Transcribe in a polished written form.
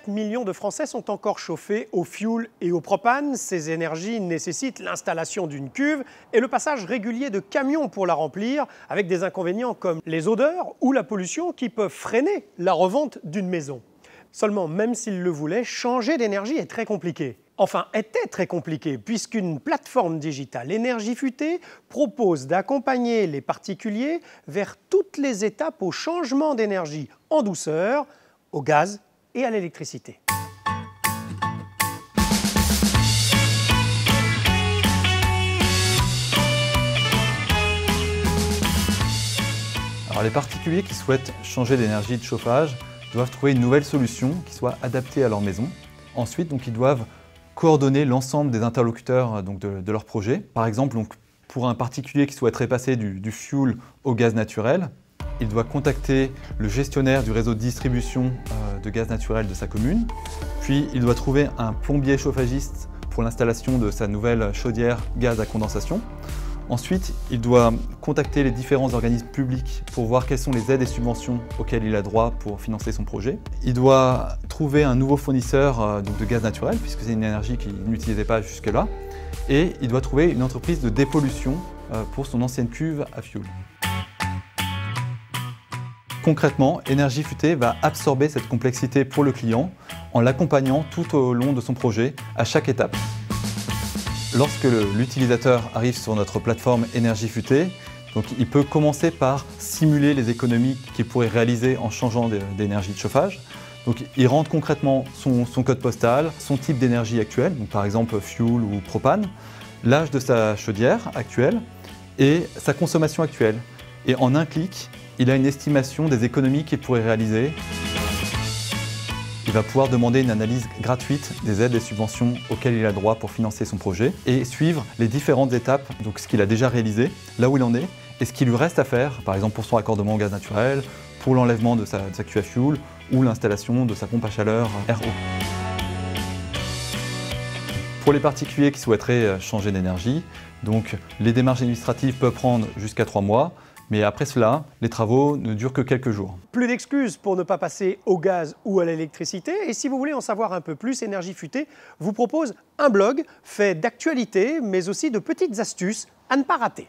Millions de Français sont encore chauffés au fioul et au propane. Ces énergies nécessitent l'installation d'une cuve et le passage régulier de camions pour la remplir, avec des inconvénients comme les odeurs ou la pollution qui peuvent freiner la revente d'une maison. Seulement, même s'ils le voulaient, changer d'énergie est très compliqué. Enfin, était très compliqué, puisqu'une plateforme digitale Énergie Futée propose d'accompagner les particuliers vers toutes les étapes au changement d'énergie en douceur, au gaz et à l'électricité. Alors, les particuliers qui souhaitent changer d'énergie de chauffage doivent trouver une nouvelle solution qui soit adaptée à leur maison. Ensuite, ils doivent coordonner l'ensemble des interlocuteurs de leur projet. Par exemple, pour un particulier qui souhaiterait passer du fioul au gaz naturel, il doit contacter le gestionnaire du réseau de distribution de gaz naturel de sa commune. Puis, il doit trouver un plombier chauffagiste pour l'installation de sa nouvelle chaudière gaz à condensation. Ensuite, il doit contacter les différents organismes publics pour voir quelles sont les aides et subventions auxquelles il a droit pour financer son projet. Il doit trouver un nouveau fournisseur de gaz naturel, puisque c'est une énergie qu'il n'utilisait pas jusque-là. Et il doit trouver une entreprise de dépollution pour son ancienne cuve à fioul. Concrètement, Énergie Futée va absorber cette complexité pour le client en l'accompagnant tout au long de son projet, à chaque étape. Lorsque l'utilisateur arrive sur notre plateforme Énergie Futée, il peut commencer par simuler les économies qu'il pourrait réaliser en changeant d'énergie de chauffage. Il rentre concrètement son code postal, son type d'énergie actuelle, par exemple fioul ou propane, l'âge de sa chaudière actuelle et sa consommation actuelle. Et en un clic, il a une estimation des économies qu'il pourrait réaliser. Il va pouvoir demander une analyse gratuite des aides et subventions auxquelles il a droit pour financer son projet et suivre les différentes étapes, ce qu'il a déjà réalisé, là où il en est, et ce qu'il lui reste à faire, par exemple pour son raccordement au gaz naturel, pour l'enlèvement de sa cuve à fioul ou l'installation de sa pompe à chaleur RO. Pour les particuliers qui souhaiteraient changer d'énergie, les démarches administratives peuvent prendre jusqu'à 3 mois. Mais après cela, les travaux ne durent que quelques jours. Plus d'excuses pour ne pas passer au gaz ou à l'électricité. Et si vous voulez en savoir un peu plus, Énergie Futée vous propose un blog fait d'actualités, mais aussi de petites astuces à ne pas rater.